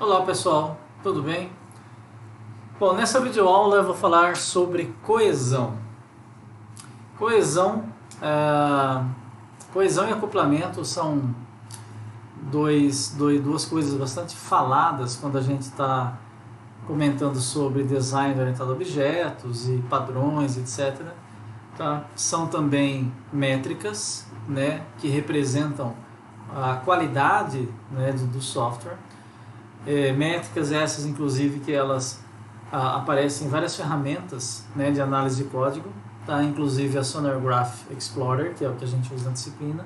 Olá pessoal, tudo bem? Bom, nessa videoaula eu vou falar sobre coesão. Coesão, coesão e acoplamento são duas coisas bastante faladas quando a gente está comentando sobre design orientado a objetos e padrões, etc. Tá? São também métricas, né, que representam a qualidade, né, do software. Métricas essas, inclusive, que elas aparecem em várias ferramentas, né, de análise de código, tá? Inclusive a Sonar Graph Explorer, que é o que a gente usa na disciplina.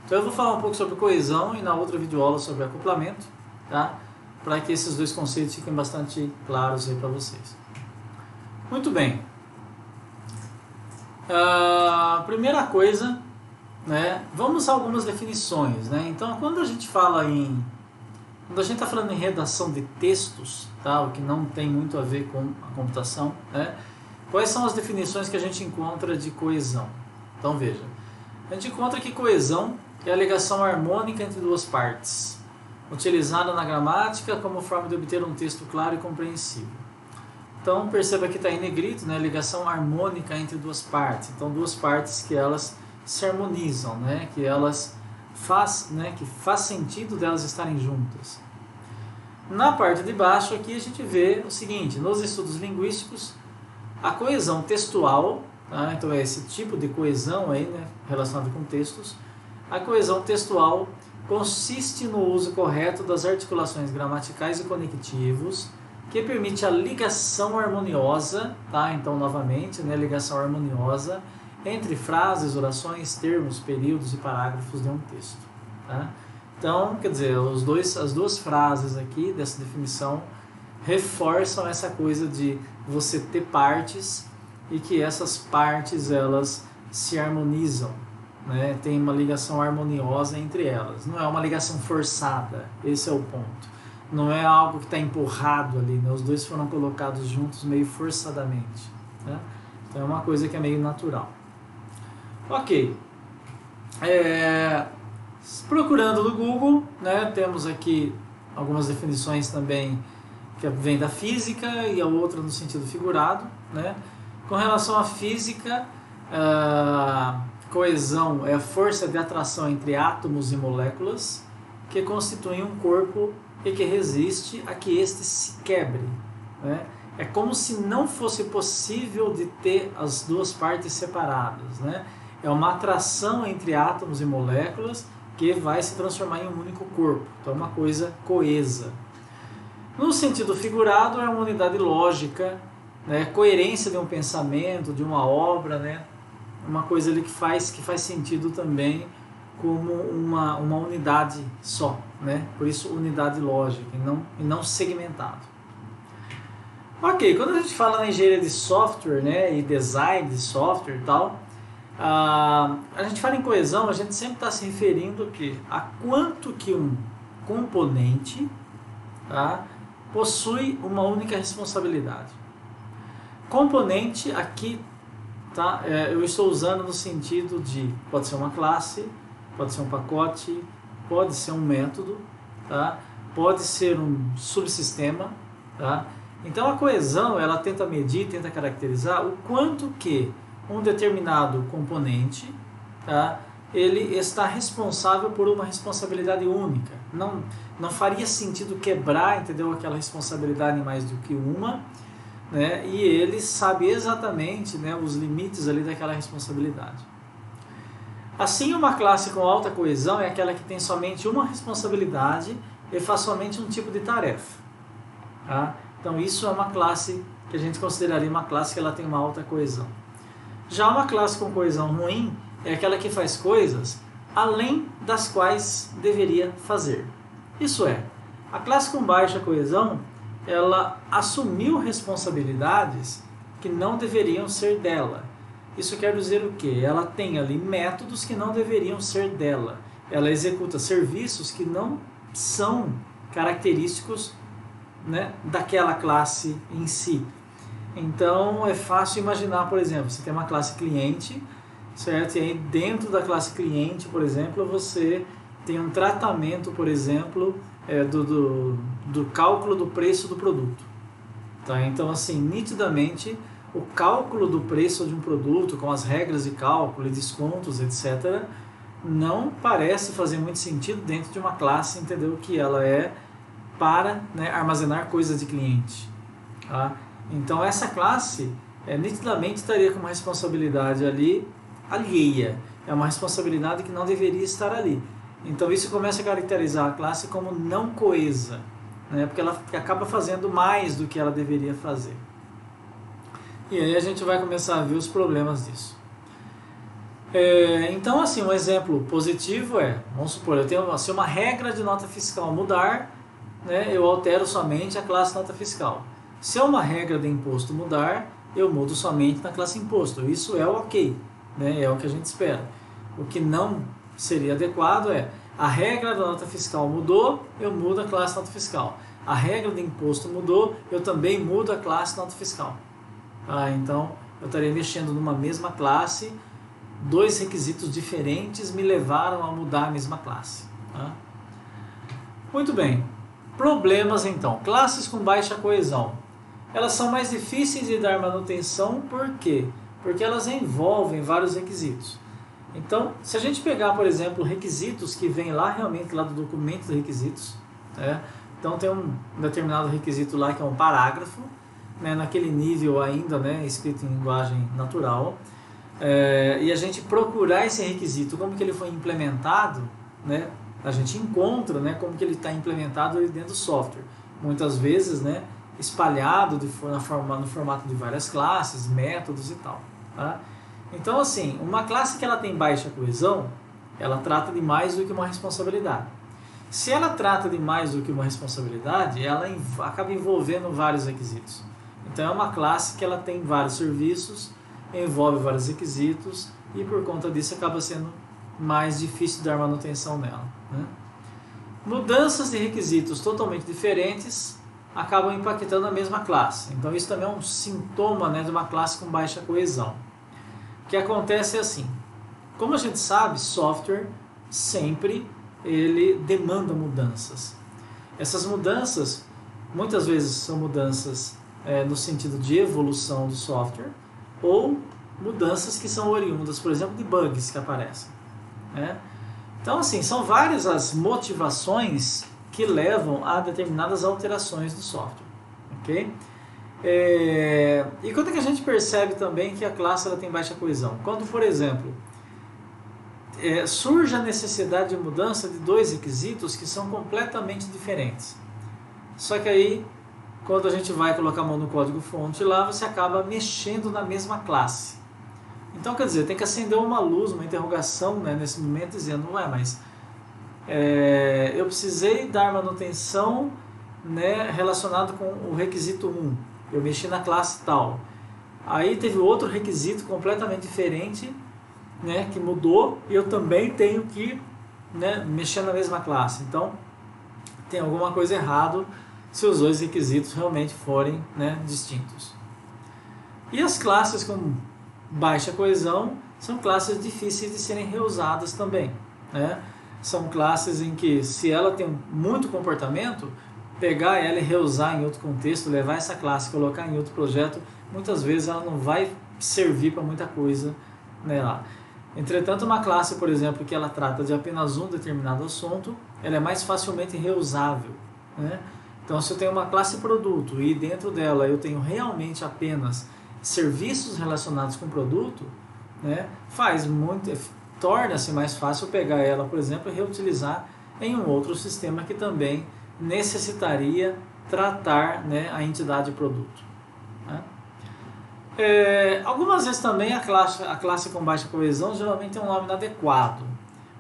Então eu vou falar um pouco sobre coesão e na outra videoaula sobre acoplamento, tá? Para que esses dois conceitos fiquem bastante claros aí para vocês. Muito bem. Primeira coisa, né, vamos a algumas definições, né? Então quando a gente está falando em redação de textos, tá, o que não tem muito a ver com a computação, né, quais são as definições que a gente encontra de coesão? Então veja, a gente encontra que coesão é a ligação harmônica entre duas partes, utilizada na gramática como forma de obter um texto claro e compreensível. Então perceba que está em negrito, né, ligação harmônica entre duas partes. Então duas partes que elas se harmonizam, né, que faz sentido delas estarem juntas. Na parte de baixo aqui a gente vê o seguinte: nos estudos linguísticos, a coesão textual, tá? Então é esse tipo de coesão aí, né, relacionado com textos. A coesão textual consiste no uso correto das articulações gramaticais e conectivos, que permite a ligação harmoniosa, tá? Então novamente, né, ligação harmoniosa entre frases, orações, termos, períodos e parágrafos de um texto. Tá? Então, quer dizer, as duas frases aqui dessa definição reforçam essa coisa de você ter partes e que essas partes elas se harmonizam, né? Tem uma ligação harmoniosa entre elas. Não é uma ligação forçada, esse é o ponto. Não é algo que está empurrado ali, né? Os dois foram colocados juntos meio forçadamente. Né? Então é uma coisa que é meio natural. Ok, procurando no Google, né, temos aqui algumas definições também que vem da física e a outra no sentido figurado. Né? Com relação à física, coesão é a força de atração entre átomos e moléculas que constituem um corpo e que resiste a que este se quebre. Né? É como se não fosse possível de ter as duas partes separadas. Né? É uma atração entre átomos e moléculas que vai se transformar em um único corpo. Então é uma coisa coesa. No sentido figurado, é uma unidade lógica, né? Coerência de um pensamento, de uma obra, né? Uma coisa ali que faz sentido também como uma unidade só. Né? Por isso, unidade lógica e não segmentado. Ok, quando a gente fala na engenharia de software, né, e design de software e tal, a gente fala em coesão, a gente sempre está se referindo a quanto que um componente, tá, possui uma única responsabilidade. Componente aqui, tá, eu estou usando no sentido de, pode ser uma classe, pode ser um pacote, pode ser um método, tá, pode ser um subsistema. Tá. Então a coesão ela tenta medir, tenta caracterizar o quanto que um determinado componente, tá, ele está responsável por uma responsabilidade única. Não faria sentido quebrar, entendeu, aquela responsabilidade em mais do que uma, né, e ele sabe exatamente, né, os limites ali daquela responsabilidade. Assim, uma classe com alta coesão é aquela que tem somente uma responsabilidade e faz somente um tipo de tarefa. Tá? Então isso é uma classe que a gente consideraria uma classe que ela tem uma alta coesão. Já uma classe com coesão ruim é aquela que faz coisas além das quais deveria fazer. Isso é, a classe com baixa coesão, ela assumiu responsabilidades que não deveriam ser dela. Isso quer dizer o quê? Ela tem ali métodos que não deveriam ser dela. Ela executa serviços que não são característicos, né, daquela classe em si. Então é fácil imaginar, por exemplo, você tem uma classe cliente, certo? E aí dentro da classe cliente, por exemplo, você tem um tratamento, por exemplo, do cálculo do preço do produto. Tá? Então, assim, nitidamente, o cálculo do preço de um produto, com as regras de cálculo e descontos, etc., não parece fazer muito sentido dentro de uma classe, entendeu? Que ela é para, né, armazenar coisas de cliente. Tá? Então, essa classe nitidamente estaria com uma responsabilidade ali alheia. É uma responsabilidade que não deveria estar ali. Então, isso começa a caracterizar a classe como não coesa, né? Porque ela acaba fazendo mais do que ela deveria fazer. E aí a gente vai começar a ver os problemas disso. Então, assim, um exemplo positivo vamos supor, eu tenho assim, uma regra de nota fiscal mudar, né, eu altero somente a classe nota fiscal. Se é uma regra de imposto mudar, eu mudo somente na classe imposto. Isso é ok, né, é o que a gente espera. O que não seria adequado a regra da nota fiscal mudou, eu mudo a classe nota fiscal. A regra de imposto mudou, eu também mudo a classe nota fiscal. Então, eu estaria mexendo numa mesma classe, dois requisitos diferentes me levaram a mudar a mesma classe. Tá? Muito bem. Problemas, então. Classes com baixa coesão. Elas são mais difíceis de dar manutenção, por quê? Porque elas envolvem vários requisitos. Então, se a gente pegar, por exemplo, requisitos que vêm lá realmente lá do documento de requisitos, então tem um determinado requisito lá que é um parágrafo, né, naquele nível ainda, né, escrito em linguagem natural, e a gente procurar esse requisito, como que ele foi implementado, né, a gente encontra, né, como que ele está implementado dentro do software. Muitas vezes, né, espalhado no formato de várias classes, métodos e tal. Tá? Então, assim, uma classe que ela tem baixa coesão, ela trata de mais do que uma responsabilidade. Se ela trata de mais do que uma responsabilidade, ela acaba envolvendo vários requisitos. Então, é uma classe que ela tem vários serviços, envolve vários requisitos e, por conta disso, acaba sendo mais difícil dar manutenção nela. Né? Mudanças de requisitos totalmente diferentes acabam impactando a mesma classe. Então, isso também é um sintoma, né, de uma classe com baixa coesão. O que acontece é assim, como a gente sabe, software sempre ele demanda mudanças. Essas mudanças, muitas vezes são mudanças no sentido de evolução do software, ou mudanças que são oriundas, por exemplo, de bugs que aparecem. Né? Então, assim, são várias as motivações que levam a determinadas alterações do software. Ok? E quando é que a gente percebe também que a classe ela tem baixa coesão? Quando, por exemplo, surge a necessidade de mudança de dois requisitos que são completamente diferentes. Só que aí, quando a gente vai colocar a mão no código-fonte lá, você acaba mexendo na mesma classe. Então, quer dizer, tem que acender uma luz, uma interrogação, né, nesse momento, dizendo, mas eu precisei dar manutenção, né, relacionado com o requisito 1. Eu mexi na classe tal. Aí teve outro requisito completamente diferente, né, que mudou, e eu também tenho que, né, mexer na mesma classe. Então, tem alguma coisa errada se os dois requisitos realmente forem, né, distintos. E as classes com baixa coesão são classes difíceis de serem reusadas também. Né? São classes em que, se ela tem muito comportamento, pegar ela e reusar em outro contexto, levar essa classe e colocar em outro projeto, muitas vezes ela não vai servir para muita coisa nela. Entretanto, uma classe, por exemplo, que ela trata de apenas um determinado assunto, ela é mais facilmente reusável. Né? Então, se eu tenho uma classe produto e dentro dela eu tenho realmente apenas serviços relacionados com o produto, né, torna-se mais fácil pegar ela, por exemplo, e reutilizar em um outro sistema que também necessitaria tratar, né, a entidade produto. Né? Algumas vezes também a classe com baixa coesão geralmente tem um nome inadequado,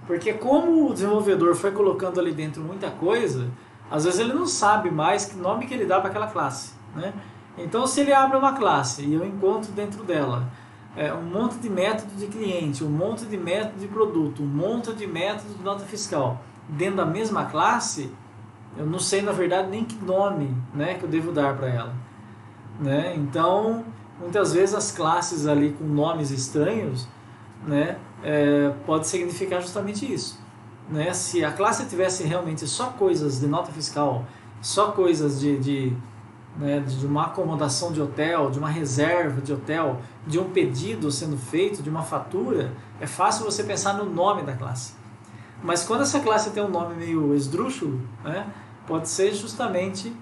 porque como o desenvolvedor foi colocando ali dentro muita coisa, às vezes ele não sabe mais que nome que ele dá para aquela classe. Né? Então, se ele abre uma classe e eu encontro dentro dela um monte de método de cliente, um monte de método de produto, um monte de método de nota fiscal dentro da mesma classe, eu não sei, na verdade, nem que nome, né, que eu devo dar para ela. Né? Então, muitas vezes as classes ali com nomes estranhos, né, pode significar justamente isso. né, se a classe tivesse realmente só coisas de nota fiscal, só coisas né, de uma acomodação de hotel, de uma reserva de hotel, de um pedido sendo feito, de uma fatura, é fácil você pensar no nome da classe. Mas quando essa classe tem um nome meio esdrúxulo, né, pode ser justamente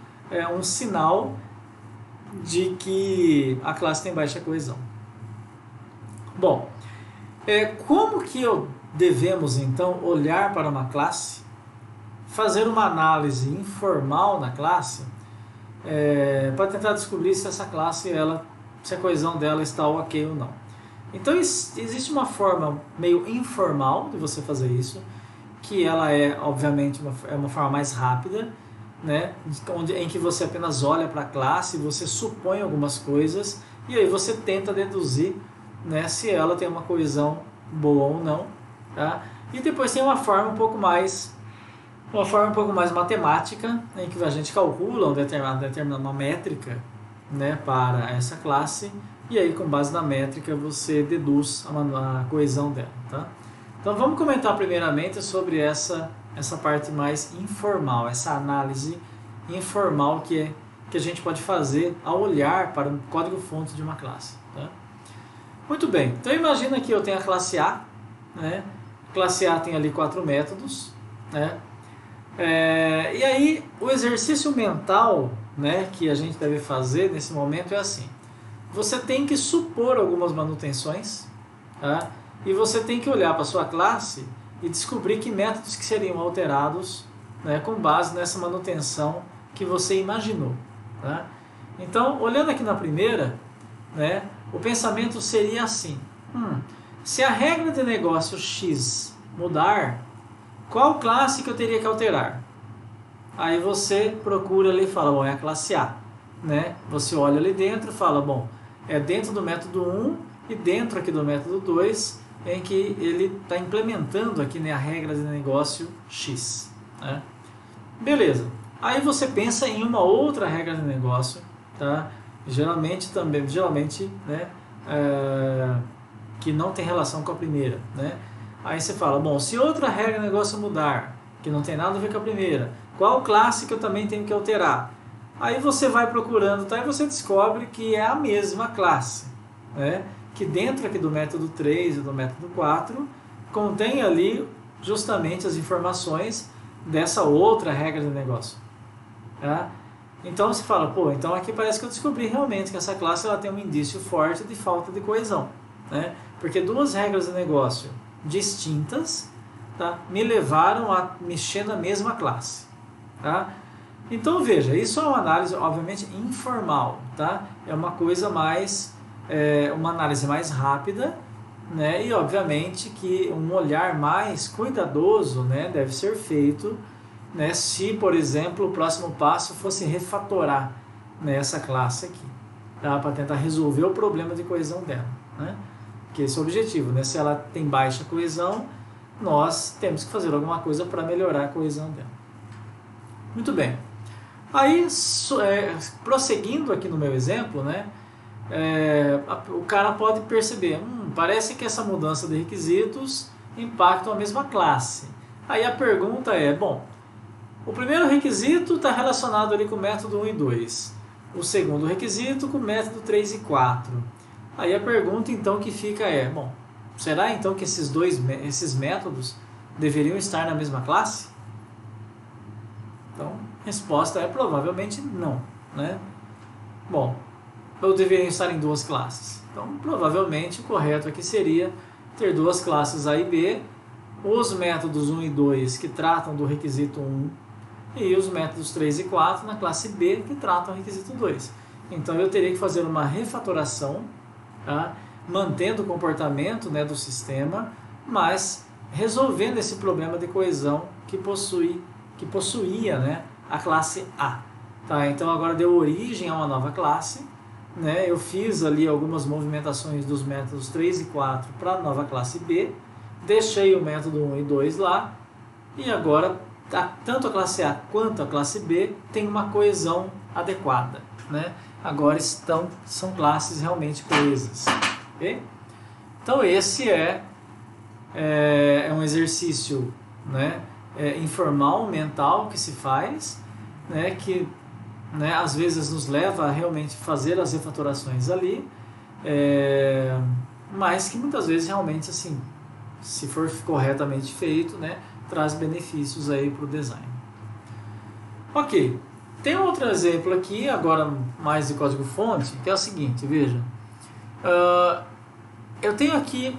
um sinal de que a classe tem baixa coesão. Bom, como que devemos então olhar para uma classe, fazer uma análise informal na classe, para tentar descobrir se essa classe, se a coesão dela está ok ou não. Então existe uma forma meio informal de você fazer isso, que ela obviamente uma forma mais rápida, né, em que você apenas olha para a classe, você supõe algumas coisas e aí você tenta deduzir, né, se ela tem uma coesão boa ou não, tá? E depois tem uma forma um pouco mais matemática, em que a gente calcula uma métrica, né, para essa classe, e aí com base na métrica você deduz a coesão dela, tá? Então vamos comentar primeiramente sobre essa parte mais informal, essa análise informal que a gente pode fazer ao olhar para o código-fonte de uma classe, tá? Muito bem, então imagina que eu tenho a classe A, né? Classe A tem ali 4 métodos, né? E aí o exercício mental, né, que a gente deve fazer nesse momento é assim: você tem que supor algumas manutenções, tá? E você tem que olhar para a sua classe e descobrir que métodos que seriam alterados, né, com base nessa manutenção que você imaginou, tá? Então, olhando aqui na primeira, né, o pensamento seria assim: se a regra de negócio X mudar, qual classe que eu teria que alterar? Aí você procura ali e fala, bom, é a classe A, né? Você olha ali dentro e fala, bom, é dentro do método 1 e dentro aqui do método 2, em que ele está implementando aqui, né, a regra de negócio X, né? Beleza. Aí você pensa em uma outra regra de negócio, tá? Geralmente, né, que não tem relação com a primeira, né? Aí você fala, bom, se outra regra de negócio mudar, que não tem nada a ver com a primeira, qual classe que eu também tenho que alterar? Aí você vai procurando, tá? E você descobre que é a mesma classe, né? Que dentro aqui do método 3 e do método 4 contém ali justamente as informações dessa outra regra de negócio, tá? Então você fala, pô, então aqui parece que eu descobri realmente que essa classe ela tem um indício forte de falta de coesão, né? Porque duas regras de negócio distintas, tá, me levaram a mexer na mesma classe, tá? Então veja, isso é uma análise obviamente informal, tá? É uma coisa mais, uma análise mais rápida, né? E obviamente que um olhar mais cuidadoso, né, deve ser feito, né, se, por exemplo, o próximo passo fosse refatorar, né, essa classe aqui, tá? Para tentar resolver o problema de coesão dela, né? Que esse é o objetivo, né? Se ela tem baixa coesão, nós temos que fazer alguma coisa para melhorar a coesão dela. Muito bem. Aí, prosseguindo aqui no meu exemplo, né, o cara pode perceber, parece que essa mudança de requisitos impacta a mesma classe. Aí a pergunta é, bom, o primeiro requisito está relacionado ali com o método 1 e 2. O segundo requisito com o método 3 e 4. Aí a pergunta então que fica é, bom, será então que esses métodos deveriam estar na mesma classe? Então, a resposta é provavelmente não, né? Bom, ou deveriam estar em duas classes? Então, provavelmente o correto aqui seria ter duas classes A e B, os métodos 1 e 2 que tratam do requisito 1 e os métodos 3 e 4 na classe B que tratam do requisito 2. Então, eu teria que fazer uma refatoração, tá? Mantendo o comportamento, né, do sistema, mas resolvendo esse problema de coesão que possuía, né, a classe A. Tá? Então agora deu origem a uma nova classe, né? Eu fiz ali algumas movimentações dos métodos 3 e 4 para a nova classe B, deixei o método 1 e 2 lá, e agora tanto a classe A quanto a classe B tem uma coesão adequada, né? Agora são classes realmente coesas. Okay? Então esse é um exercício né, informal, mental que se faz, né, que, né, às vezes nos leva a realmente fazer as refatorações ali, mas que muitas vezes realmente, assim, se for corretamente feito, né, traz benefícios aí para o design. Ok, tem outro exemplo aqui, agora mais de código-fonte, que é o seguinte, veja. Eu tenho aqui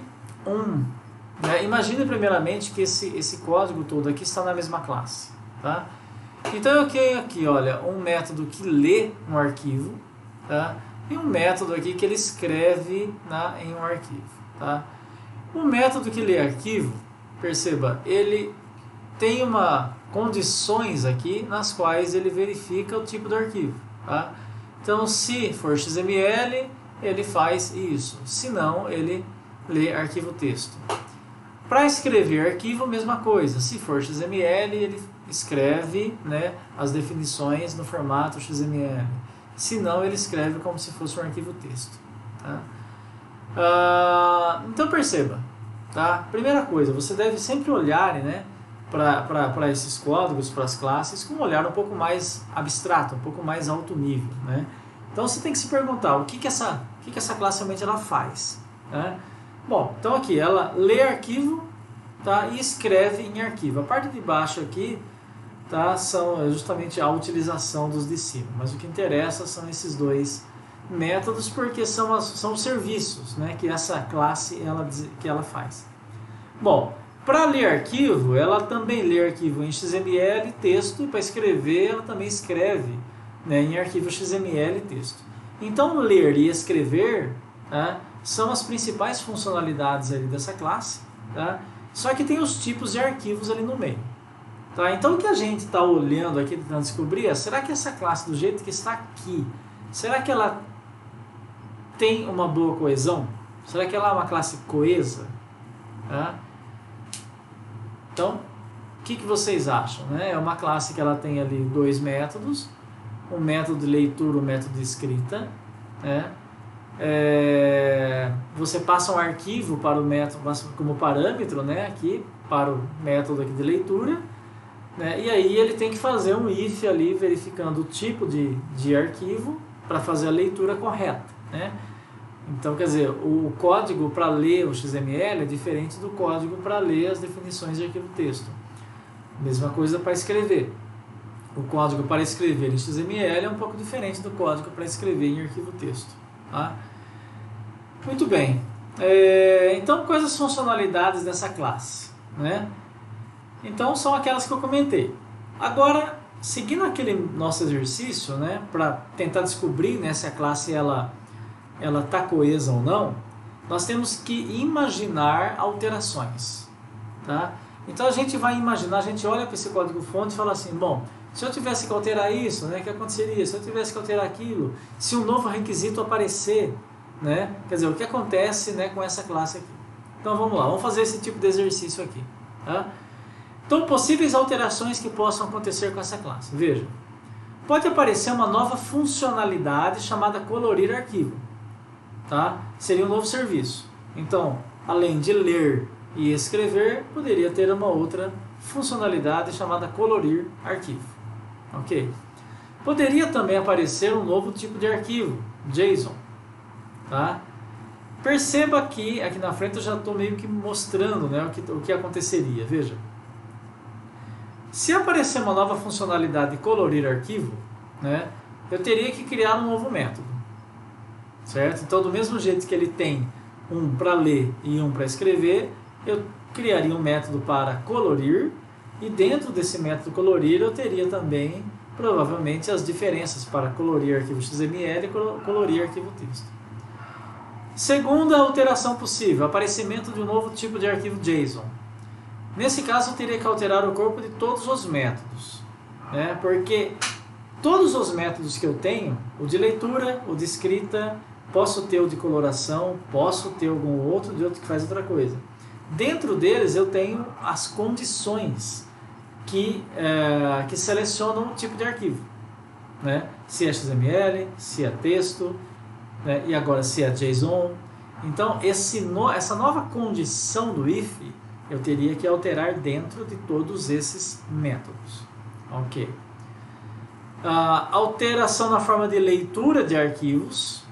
né, imagine primeiramente que esse código todo aqui está na mesma classe. Tá? Então eu tenho aqui, olha, um método que lê um arquivo, tá? E um método aqui que ele escreve em um arquivo. Tá? O método que lê arquivo, perceba, ele tem condições aqui nas quais ele verifica o tipo do arquivo. Tá? Então, se for XML, ele faz isso. Se não, ele lê arquivo texto. Para escrever arquivo, mesma coisa. Se for XML, ele escreve, né, as definições no formato XML. Se não, ele escreve como se fosse um arquivo texto. Tá? Então perceba, tá? Primeira coisa, você deve sempre olhar, né, para esses códigos, para as classes, com um olhar um pouco mais abstrato, um pouco mais alto nível. Né? Então você tem que se perguntar o que essa classe realmente ela faz. Né? Bom, então aqui ela lê arquivo, tá, e escreve em arquivo. A parte de baixo aqui, tá, são justamente a utilização dos de cima, mas o que interessa são esses dois métodos, porque são os serviços, né, que essa classe ela faz. Bom, para ler arquivo, ela também lê arquivo em XML, texto, e para escrever, ela também escreve, né, em arquivo XML, texto. Então, ler e escrever, tá, são as principais funcionalidades ali dessa classe, tá? Só que tem os tipos de arquivos ali no meio. Tá? Então, o que a gente está olhando aqui, tentando descobrir, será que essa classe, do jeito que está aqui, será que ela tem uma boa coesão? Será que ela é uma classe coesa? Tá? Então, o que vocês acham? Né? É uma classe que ela tem ali dois métodos, um método de leitura e um método de escrita. Né? Você passa um arquivo para o método como parâmetro, né, aqui, para o método aqui de leitura, né, e aí ele tem que fazer um if ali, verificando o tipo de arquivo para fazer a leitura correta. Né? Então, quer dizer, o código para ler o XML é diferente do código para ler as definições de arquivo texto. Mesma coisa para escrever. O código para escrever em XML é um pouco diferente do código para escrever em arquivo texto. Tá? Muito bem. Então, quais as funcionalidades dessa classe? Né? Então, são aquelas que eu comentei. Agora, seguindo aquele nosso exercício, né, para tentar descobrir, né, se a classe ela está coesa ou não, nós temos que imaginar alterações. Tá? Então, a gente vai imaginar, a gente olha para esse código-fonte e fala assim, bom, se eu tivesse que alterar isso, né, o que aconteceria? Se eu tivesse que alterar aquilo, se um novo requisito aparecer, né, quer dizer, o que acontece, né, com essa classe aqui? Então vamos lá, vamos fazer esse tipo de exercício aqui. Tá? Então, possíveis alterações que possam acontecer com essa classe. Veja, pode aparecer uma nova funcionalidade chamada colorir arquivo. Tá? Seria um novo serviço. Então, além de ler e escrever, poderia ter uma outra funcionalidade chamada colorir arquivo. Ok? Poderia também aparecer um novo tipo de arquivo, JSON. Tá? Perceba que aqui na frente eu já estou meio que mostrando, né, o que aconteceria. Veja, se aparecer uma nova funcionalidade de colorir arquivo, né, eu teria que criar um novo método, certo? Então, do mesmo jeito que ele tem um para ler e um para escrever, eu criaria um método para colorir, e dentro desse método colorir eu teria também provavelmente as diferenças para colorir arquivo XML e colorir arquivo texto. Segunda alteração possível, aparecimento de um novo tipo de arquivo JSON. Nesse caso, eu teria que alterar o corpo de todos os métodos, né? Porque todos os métodos que eu tenho, o de leitura, o de escrita, posso ter o de coloração, posso ter algum outro de outro que faz outra coisa. Dentro deles, eu tenho as condições que selecionam o tipo de arquivo, né? Se é XML, se é texto, né? E agora se é JSON. Então, essa nova condição do if, eu teria que alterar dentro de todos esses métodos. Ok. Alteração na forma de leitura de arquivos.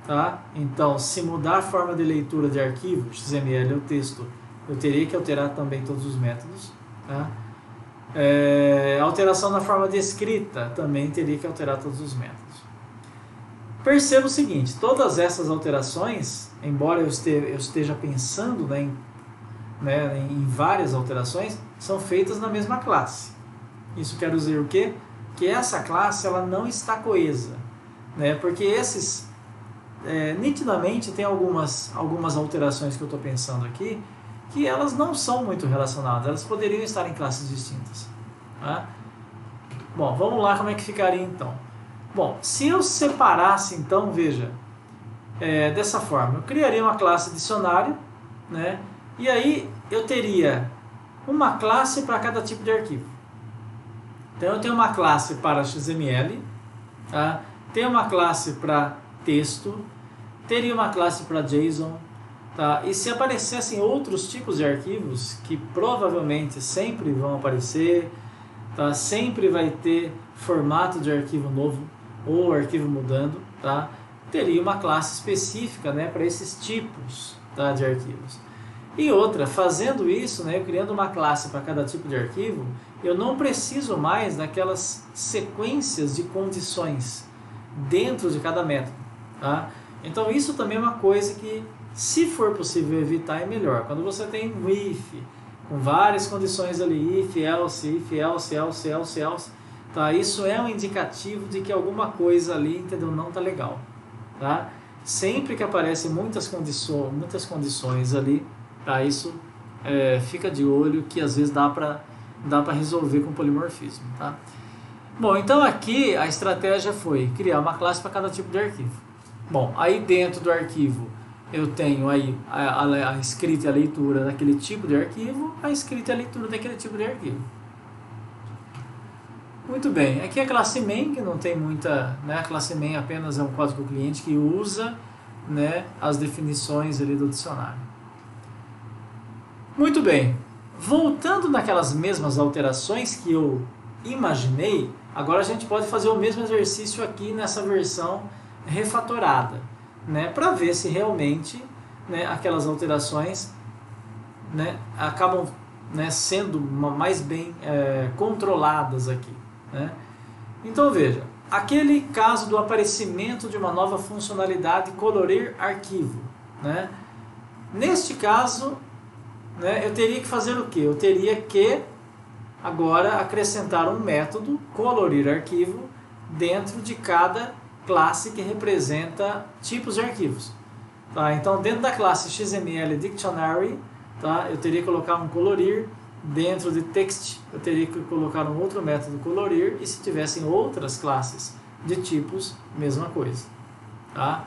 Tá? Então, se mudar a forma de leitura de arquivo, XML ou texto, eu teria que alterar também todos os métodos. Tá? Alteração na forma de escrita, também teria que alterar todos os métodos. Perceba o seguinte, todas essas alterações, embora eu esteja pensando em várias alterações, são feitas na mesma classe. Isso quer dizer o quê? Que essa classe ela não está coesa, né? Porque esses, nitidamente, tem algumas alterações que eu estou pensando aqui, que elas não são muito relacionadas, elas poderiam estar em classes distintas. Tá? Bom, vamos lá como é que ficaria então. Bom, se eu separasse então, veja, dessa forma, eu criaria uma classe dicionário, né? E aí eu teria uma classe para cada tipo de arquivo. Então eu tenho uma classe para XML, tá? Tenho uma classe para texto, teria uma classe para JSON, tá? E se aparecessem outros tipos de arquivos, que provavelmente sempre vão aparecer, tá? Sempre vai ter formato de arquivo novo ou arquivo mudando, tá? Teria uma classe específica, né, para esses tipos, tá, de arquivos. E outra, fazendo isso, né, criando uma classe para cada tipo de arquivo, eu não preciso mais daquelas sequências de condições dentro de cada método. Tá? Então isso também é uma coisa que, se for possível evitar, é melhor. Quando você tem um if, com várias condições ali, if, else, tá? Isso é um indicativo de que alguma coisa ali, entendeu, não está legal. Tá? Sempre que aparecem muitas condições ali, tá? Isso fica de olho, que às vezes dá para resolver com polimorfismo. Tá? Bom, então aqui a estratégia foi criar uma classe para cada tipo de arquivo. Bom, aí dentro do arquivo eu tenho aí a escrita e a leitura daquele tipo de arquivo, a escrita e a leitura daquele tipo de arquivo. Muito bem, aqui a classe main, que não tem muita, né, a classe main apenas é um código cliente que usa, né, as definições ali do dicionário. Muito bem, voltando naquelas mesmas alterações que eu imaginei, agora a gente pode fazer o mesmo exercício aqui nessa versão refatorada, né, para ver se realmente, né, aquelas alterações, né, acabam, né, sendo mais bem controladas aqui. Né? Então veja, aquele caso do aparecimento de uma nova funcionalidade colorir arquivo. Né? Neste caso, né, eu teria que fazer o quê? Eu teria que agora acrescentar um método colorir arquivo dentro de cada classe que representa tipos de arquivos. Tá? Então dentro da classe XML Dictionary, tá, eu teria que colocar um colorir. Dentro de text eu teria que colocar um outro método colorir, e se tivessem outras classes de tipos, mesma coisa. Tá?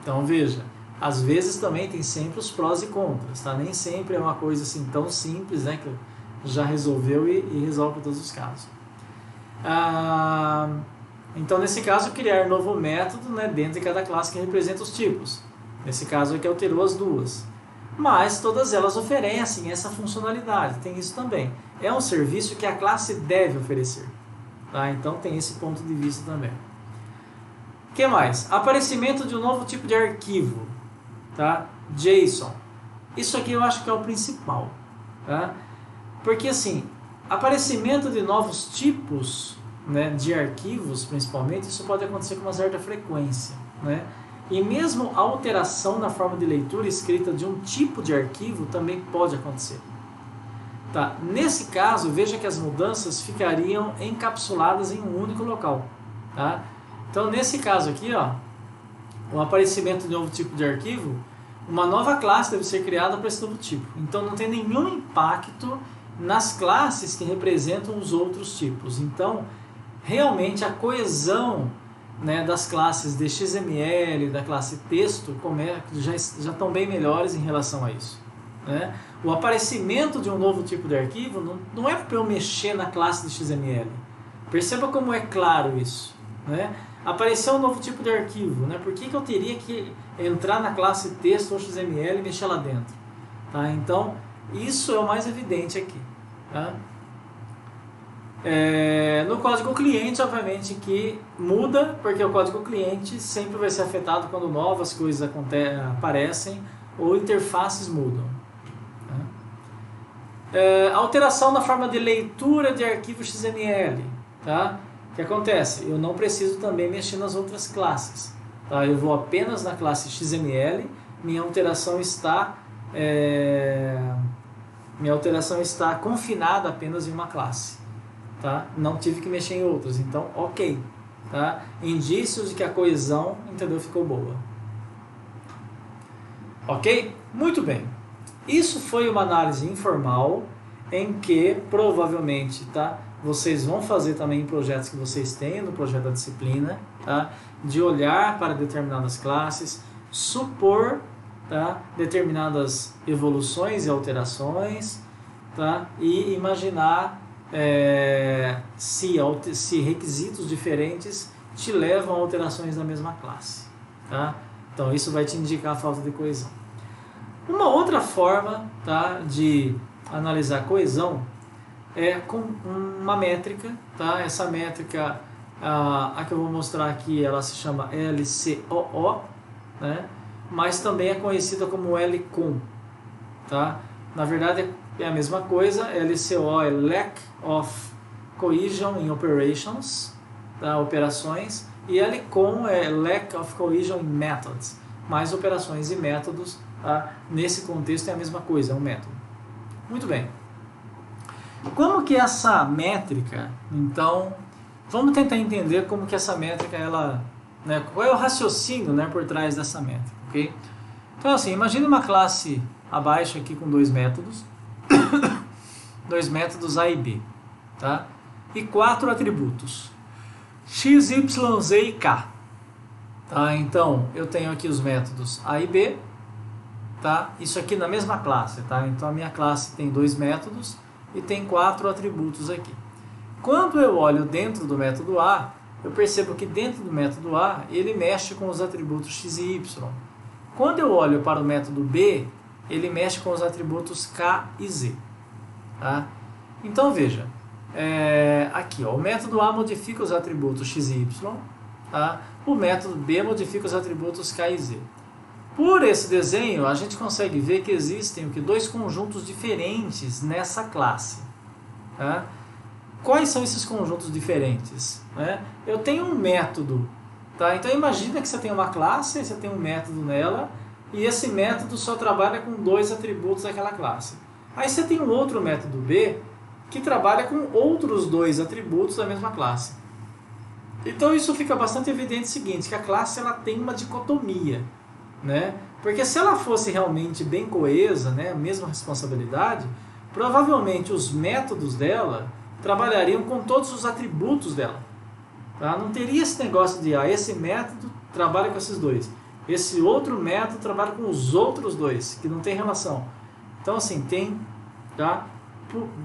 Então veja, às vezes também tem sempre os prós e contras, tá? Nem sempre é uma coisa assim tão simples, né, que já resolveu e resolve todos os casos. Então nesse caso criar novo método, né, dentro de cada classe que representa os tipos. Nesse caso aqui alterou as duas. Mas todas elas oferecem essa funcionalidade, tem isso também. É um serviço que a classe deve oferecer. Tá? Então tem esse ponto de vista também. O que mais? Aparecimento de um novo tipo de arquivo. Tá? JSON. Isso aqui eu acho que é o principal. Tá? Porque assim, aparecimento de novos tipos, né, de arquivos, principalmente, isso pode acontecer com uma certa frequência. Né? E mesmo a alteração na forma de leitura e escrita de um tipo de arquivo também pode acontecer. Tá? Nesse caso, veja que as mudanças ficariam encapsuladas em um único local. Tá? Então, nesse caso aqui, ó, o aparecimento de um novo tipo de arquivo, uma nova classe deve ser criada para esse novo tipo. Então, não tem nenhum impacto nas classes que representam os outros tipos. Então, realmente, a coesão, né, das classes de XML, da classe texto, já estão bem melhores em relação a isso. Né? O aparecimento de um novo tipo de arquivo não é para eu mexer na classe de XML. Perceba como é claro isso. Né? Apareceu um novo tipo de arquivo, né? Por que eu teria que entrar na classe texto ou XML e mexer lá dentro? Tá? Então, Isso é o mais evidente aqui. Tá? No código cliente, obviamente que muda, porque o código cliente sempre vai ser afetado quando novas coisas aparecem ou interfaces mudam. Alteração na forma de leitura de arquivo XML. Tá? O que acontece? Eu não preciso também mexer nas outras classes. Tá? Eu vou apenas na classe XML, minha alteração está confinada apenas em uma classe. Tá? Não tive que mexer em outras, então ok. Tá? Indícios de que a coesão, entendeu, ficou boa. Ok? Muito bem. Isso foi uma análise informal em que provavelmente, tá, vocês vão fazer também em projetos que vocês têm no projeto da disciplina, tá, de olhar para determinadas classes, supor, tá, determinadas evoluções e alterações, tá, e imaginar se requisitos diferentes te levam a alterações na mesma classe. Tá? Então isso vai te indicar a falta de coesão. Uma outra forma, tá, de analisar coesão é com uma métrica. Tá? Essa métrica, a que eu vou mostrar aqui, ela se chama LCOO, né? Mas também é conhecida como LCON. Tá? Na verdade é a mesma coisa. LCO é Lack of Cohesion in Operations, tá? Operações, e LCON é Lack of Cohesion in Methods, mais operações e métodos. Tá? Nesse contexto é a mesma coisa, é um método. Muito bem. Como que essa métrica, então, vamos tentar entender como que essa métrica, ela, né, qual é o raciocínio, né, por trás dessa métrica, ok? Então assim, imagine uma classe abaixo aqui com dois métodos, dois métodos A e B, tá? E 4 atributos, x, y, z e k. Tá? Então, eu tenho aqui os métodos A e B, tá? Isso aqui na mesma classe, tá? Então a minha classe tem 2 métodos e tem 4 atributos aqui. Quando eu olho dentro do método A, eu percebo que dentro do método A, ele mexe com os atributos x e y. Quando eu olho para o método B, ele mexe com os atributos k e z. Tá? Então veja, aqui ó, o método A modifica os atributos x e y, tá? O método B modifica os atributos k e z. Por esse desenho, a gente consegue ver que existem dois conjuntos diferentes nessa classe. Tá? Quais são esses conjuntos diferentes? Né? Eu tenho um método, tá? Então imagina que você tem uma classe, você tem um método nela, e esse método só trabalha com 2 atributos daquela classe. Aí você tem um outro método B, que trabalha com outros 2 atributos da mesma classe. Então isso fica bastante evidente o seguinte, que a classe ela tem uma dicotomia. Né? Porque se ela fosse realmente bem coesa, né, a mesma responsabilidade, provavelmente os métodos dela trabalhariam com todos os atributos dela. Tá? Não teria esse negócio de esse método trabalha com esses 2, esse outro método trabalha com os outros 2, que não tem relação. Então assim, tem, tá?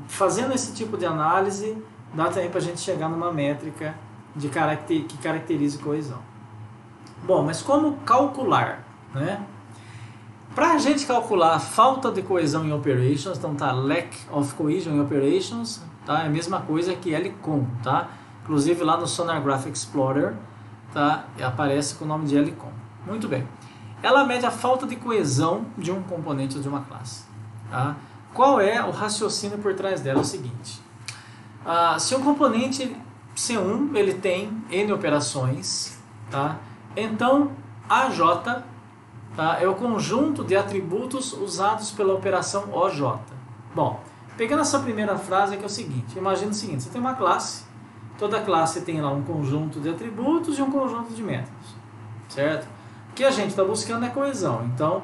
Fazendo esse tipo de análise, dá também para a gente chegar numa métrica que caracterize coesão. Bom, mas como calcular? Né? Para a gente calcular a falta de coesão em operations, então tá, lack of cohesion in operations, tá? É a mesma coisa que LCON, tá? Inclusive lá no Sonar Graph Explorer, tá? Aparece com o nome de LCON. Muito bem. Ela mede a falta de coesão de um componente ou de uma classe. Tá? Qual é o raciocínio por trás dela? É o seguinte. Se um componente C1 ele tem N operações, tá? Então AJ, tá, é o conjunto de atributos usados pela operação OJ. Bom, pegando essa primeira frase aqui é o seguinte, imagina o seguinte, você tem uma classe, toda classe tem lá um conjunto de atributos e um conjunto de métodos, certo? O que a gente está buscando é coesão, então,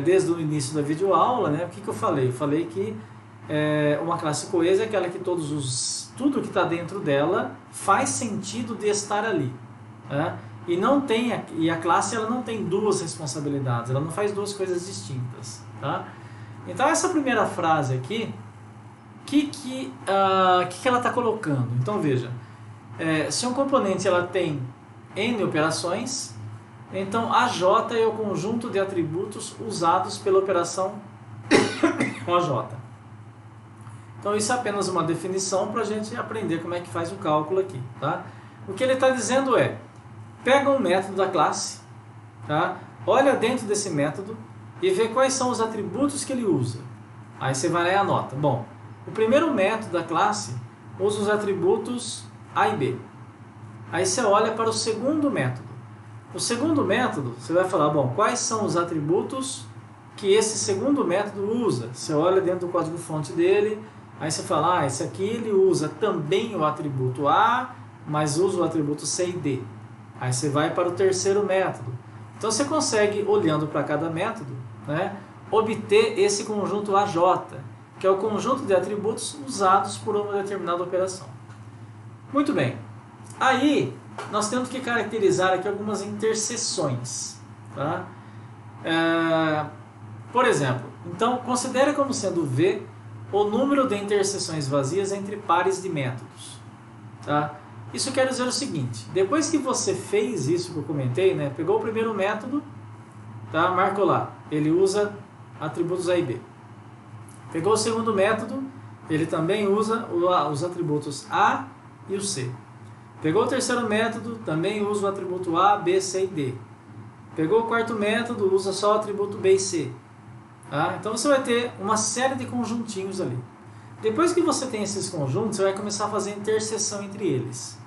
desde o início da videoaula, né, o que eu falei? Eu falei que uma classe coesa é aquela que tudo que está dentro dela faz sentido de estar ali, né? E a classe ela não tem 2 responsabilidades, ela não faz 2 coisas distintas. Tá? Então essa primeira frase aqui, que ela está colocando? Então veja, se um componente ela tem N operações, então AJ é o conjunto de atributos usados pela operação com a J. Então isso é apenas uma definição para a gente aprender como é que faz o cálculo aqui. Tá? O que ele está dizendo é, pega um método da classe, tá? Olha dentro desse método e vê quais são os atributos que ele usa. Aí você vai lá e anota. Bom, o primeiro método da classe usa os atributos A e B. Aí você olha para o segundo método. O segundo método, você vai falar, bom, quais são os atributos que esse segundo método usa? Você olha dentro do código-fonte dele, aí você fala, esse aqui ele usa também o atributo A, mas usa o atributo C e D. Aí você vai para o terceiro método. Então você consegue, olhando para cada método, né, obter esse conjunto AJ, que é o conjunto de atributos usados por uma determinada operação. Muito bem. Aí, nós temos que caracterizar aqui algumas interseções. Tá? Por exemplo, então, considere como sendo V o número de interseções vazias entre pares de métodos. Tá? Isso quer dizer o seguinte, depois que você fez isso que eu comentei, né, pegou o primeiro método, tá, marcou lá, ele usa atributos A e B. Pegou o segundo método, ele também usa os atributos A e o C. Pegou o terceiro método, também usa o atributo A, B, C e D. Pegou o quarto método, usa só o atributo B e C. Tá? Então você vai ter uma série de conjuntinhos ali. Depois que você tem esses conjuntos, você vai começar a fazer interseção entre eles.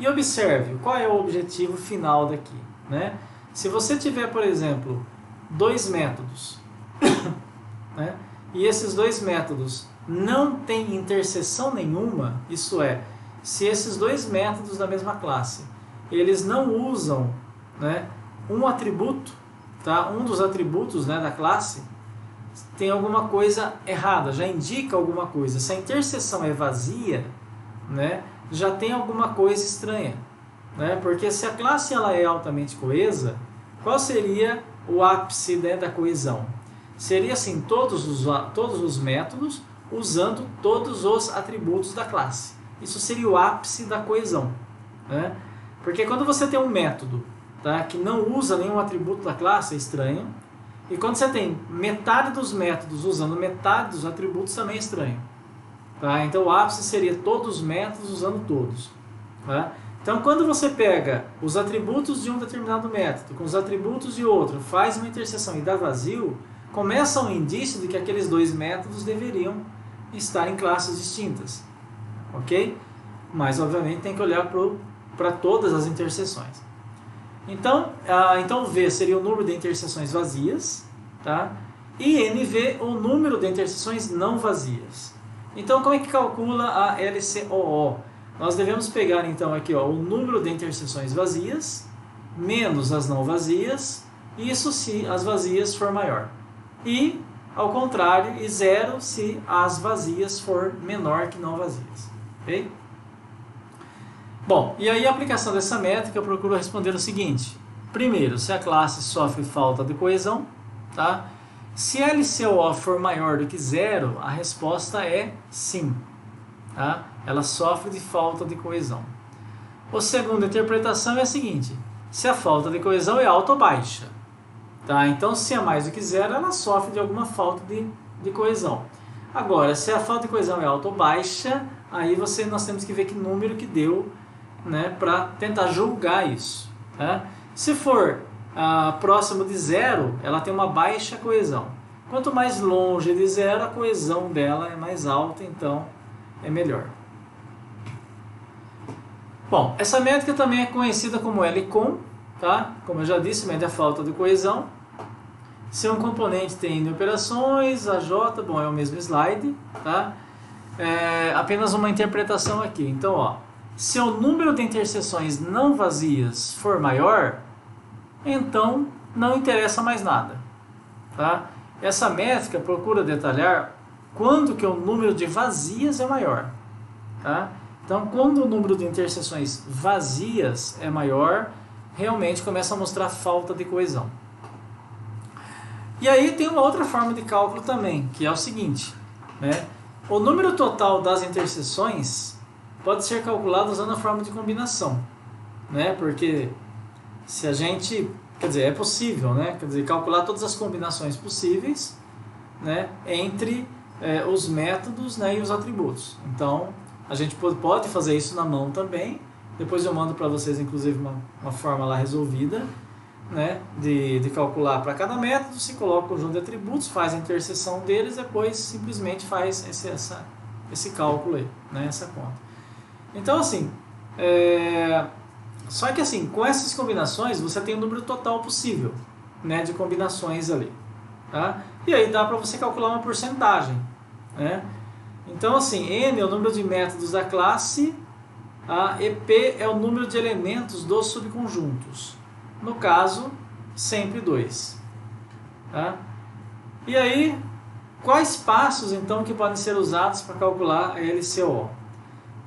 E observe qual é o objetivo final daqui. Né? Se você tiver, por exemplo, dois métodos, né? E esses dois métodos não têm interseção nenhuma, isso é, se esses dois métodos da mesma classe, eles não usam, né, um atributo, tá? Um dos atributos, né, da classe, tem alguma coisa errada, já indica alguma coisa. Se a interseção é vazia, né, já tem alguma coisa estranha. Né? Porque se a classe ela é altamente coesa, qual seria o ápice, né, da coesão? Seria assim, todos os métodos usando todos os atributos da classe. Isso seria o ápice da coesão. Né? Porque quando você tem um método, tá, que não usa nenhum atributo da classe, é estranho. E quando você tem metade dos métodos usando metade dos atributos, também é estranho. Tá? Então o ápice seria todos os métodos usando todos. Tá? Então quando você pega os atributos de um determinado método com os atributos de outro, faz uma interseção e dá vazio, começa um indício de que aqueles dois métodos deveriam estar em classes distintas. Ok? Mas obviamente tem que olhar para todas as interseções. Então V seria o número de interseções vazias, tá? E NV o número de interseções não vazias. Então como é que calcula a LCOO? Nós devemos pegar então aqui, ó, o número de interseções vazias menos as não vazias, isso se as vazias for maior. E ao contrário, e zero se as vazias for menor que não vazias. Ok? Bom, e aí a aplicação dessa métrica eu procuro responder o seguinte. Primeiro, se a classe sofre falta de coesão, tá? Se LCOO for maior do que zero, a resposta é sim. Tá? Ela sofre de falta de coesão. A segunda interpretação é a seguinte. Se a falta de coesão é alta ou baixa. Tá? Então, se é mais do que zero, ela sofre de alguma falta de coesão. Agora, se a falta de coesão é alta ou baixa, aí nós temos que ver que número que deu, né, para tentar julgar isso. Tá? Se for próximo de zero, ela tem uma baixa coesão. Quanto mais longe de zero, a coesão dela é mais alta, então é melhor. Bom, essa métrica também é conhecida como LCON, tá? Como eu já disse, mede a falta de coesão. Se um componente tem N operações, a J, bom, é o mesmo slide, tá? Apenas uma interpretação aqui. Então, ó, se o número de interseções não vazias for maior, então não interessa mais nada. Tá? Essa métrica procura detalhar quando que o número de vazias é maior. Tá? Então, quando o número de interseções vazias é maior, realmente começa a mostrar falta de coesão. E aí tem uma outra forma de cálculo também, que é o seguinte, né? O número total das interseções pode ser calculado usando a forma de combinação, né? Porque se a gente, quer dizer, é possível, né? Quer dizer, calcular todas as combinações possíveis, né, entre os métodos, né, e os atributos. Então, a gente pode fazer isso na mão também. Depois eu mando para vocês, inclusive, uma forma lá resolvida, né, de calcular para cada método. Se coloca o conjunto de atributos, faz a interseção deles, depois simplesmente faz esse cálculo aí, né, essa conta. Então, assim, só que assim, com essas combinações, você tem o número total possível, né, de combinações ali. Tá? E aí dá para você calcular uma porcentagem, né? Então, assim, N é o número de métodos da classe, e P é o número de elementos dos subconjuntos. No caso, sempre 2. Tá? E aí, quais passos, então, que podem ser usados para calcular a LCO?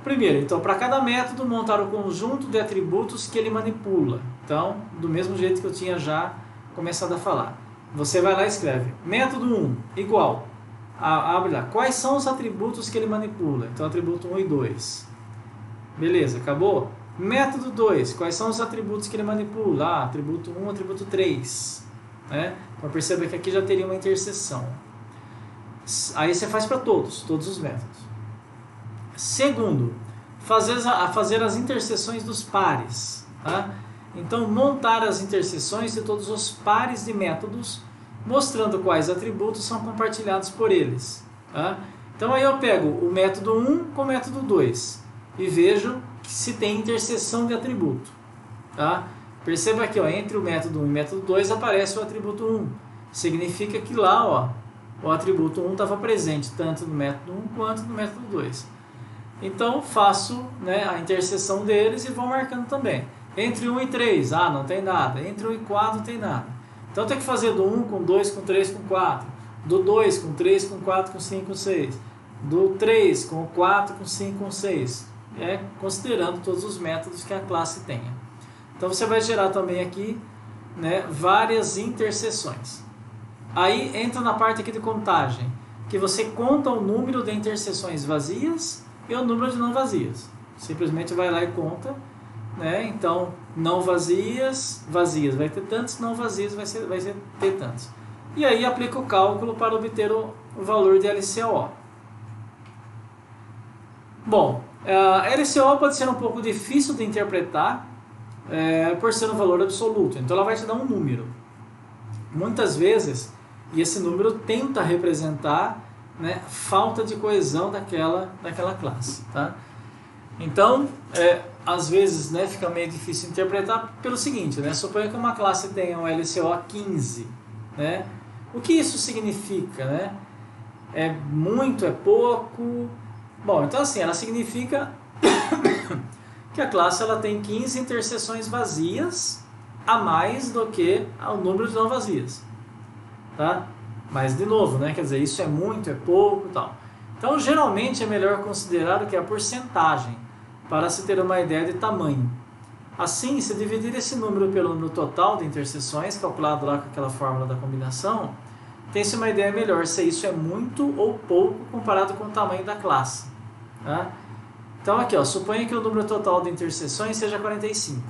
Primeiro, então, para cada método, montar o conjunto de atributos que ele manipula. Então, do mesmo jeito que eu tinha já começado a falar. Você vai lá e escreve método 1 igual, abre lá, quais são os atributos que ele manipula? Então, atributo 1 e 2. Beleza, acabou? Método 2, quais são os atributos que ele manipula? Atributo 1, atributo 3. Né? Então, perceba que aqui já teria uma interseção. Aí você faz para todos os métodos. Segundo, fazer as interseções dos pares. Tá? Então, montar as interseções de todos os pares de métodos, mostrando quais atributos são compartilhados por eles. Tá? Então, aí eu pego o método 1 com o método 2 e vejo se tem interseção de atributo. Tá? Perceba aqui, ó, entre o método 1 e o método 2 aparece o atributo 1. Significa que lá, ó, o atributo 1 estava presente tanto no método 1 quanto no método 2. Então, faço, né, a interseção deles e vou marcando também. Entre 1 e 3, não tem nada. Entre 1 e 4 não tem nada. Então tem que fazer do 1 com 2, com 3, com 4. Do 2 com 3, com 4, com 5, com 6. Do 3 com 4, com 5, com 6. Considerando todos os métodos que a classe tenha. Então você vai gerar também aqui, né, várias interseções. Aí entra na parte aqui de contagem, que você conta o número de interseções vazias e o número de não vazias. Simplesmente vai lá e conta. Né? Então, não vazias, vai ter tantos, não vazias vai ter tantos. E aí aplica o cálculo para obter o valor de LCO. Bom, a LCO pode ser um pouco difícil de interpretar por ser um valor absoluto. Então ela vai te dar um número. Muitas vezes, e esse número tenta representar, né, falta de coesão daquela classe. Tá? Então, às vezes, né, fica meio difícil interpretar pelo seguinte, né? Suponha que uma classe tenha um LCO 15. Né? O que isso significa? Né? É muito, é pouco? Bom, então assim, ela significa que a classe ela tem 15 interseções vazias a mais do que o número de não vazias. Tá? Mas, de novo, né? Quer dizer, isso é muito, é pouco, tal. Então, geralmente é melhor considerar o que é a porcentagem, para se ter uma ideia de tamanho. Assim, se dividir esse número pelo número total de interseções, calculado lá com aquela fórmula da combinação, tem-se uma ideia melhor se isso é muito ou pouco comparado com o tamanho da classe. Tá? Então, aqui, ó, suponha que o número total de interseções seja 45.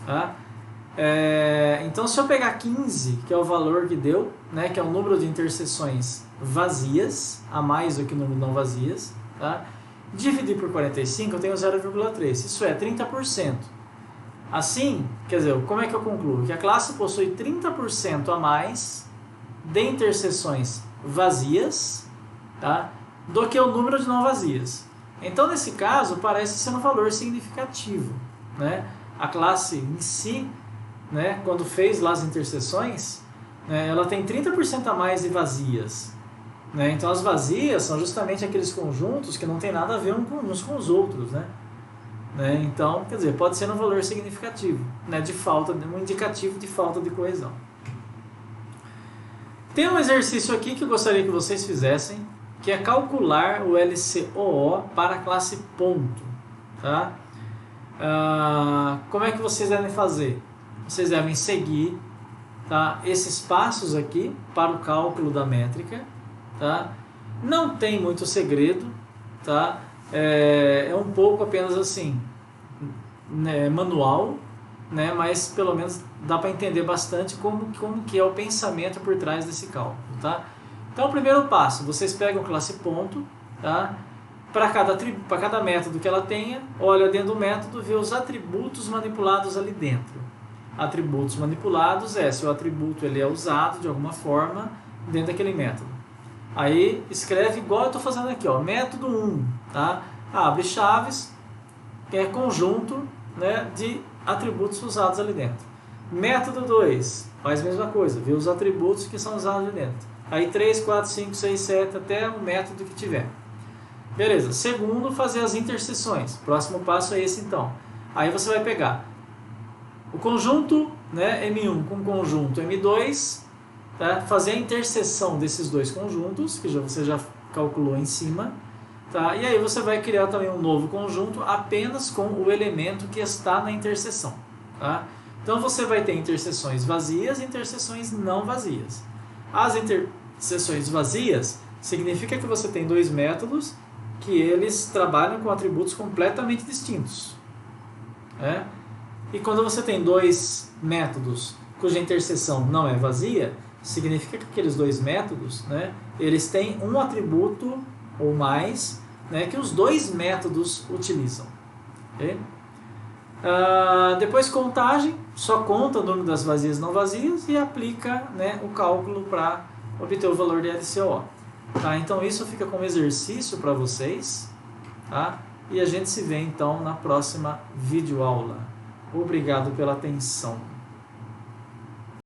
Tá? Então, se eu pegar 15, que é o valor que deu, né, que é o número de interseções vazias, a mais do que o número não vazias, tá? Dividir por 45, eu tenho 0,3. Isso é 30%. Assim, quer dizer, como é que eu concluo? Que a classe possui 30% a mais de interseções vazias, tá, do que o número de não vazias. Então, nesse caso, parece ser um valor significativo. Né? A classe em si, né, quando fez lá as interseções, né, ela tem 30% a mais de vazias. Né? Então as vazias são justamente aqueles conjuntos que não tem nada a ver uns com os outros. Né? Então, quer dizer, pode ser um valor significativo, né, de falta, um indicativo de falta de coesão. Tem um exercício aqui que eu gostaria que vocês fizessem, que é calcular o LCOO para a classe ponto. Tá? Como é que vocês devem fazer? Vocês devem seguir, tá, esses passos aqui para o cálculo da métrica. Tá? Não tem muito segredo, tá? É um pouco apenas assim, né, manual, né? Mas pelo menos dá para entender bastante como que é o pensamento por trás desse cálculo. Tá? Então, o primeiro passo, vocês pegam classe ponto, tá? Para cada método que ela tenha, olha dentro do método, vê os atributos manipulados ali dentro. Atributos manipulados é se o atributo ele é usado de alguma forma dentro daquele método. Aí escreve igual eu estou fazendo aqui, ó, método 1, tá? Abre chaves, que é conjunto, né, de atributos usados ali dentro. Método 2, faz a mesma coisa, vê os atributos que são usados ali dentro. Aí 3, 4, 5, 6, 7, até o método que tiver. Beleza, segundo, fazer as interseções. Próximo passo é esse então. Aí você vai pegar o conjunto, né, M1 com o conjunto M2, tá? Fazer a interseção desses dois conjuntos, que você já calculou em cima. Tá? E aí você vai criar também um novo conjunto apenas com o elemento que está na interseção. Tá? Então você vai ter interseções vazias e interseções não vazias. As interseções vazias significa que você tem dois métodos que eles trabalham com atributos completamente distintos. Né? E quando você tem dois métodos cuja interseção não é vazia, significa que aqueles dois métodos, né, eles têm um atributo ou mais, né, que os dois métodos utilizam. Okay? Depois contagem, só conta o número das vazias e não vazias e aplica, né, o cálculo para obter o valor de LCO. Tá? Então isso fica como exercício para vocês, tá? E a gente se vê então na próxima videoaula. Obrigado pela atenção.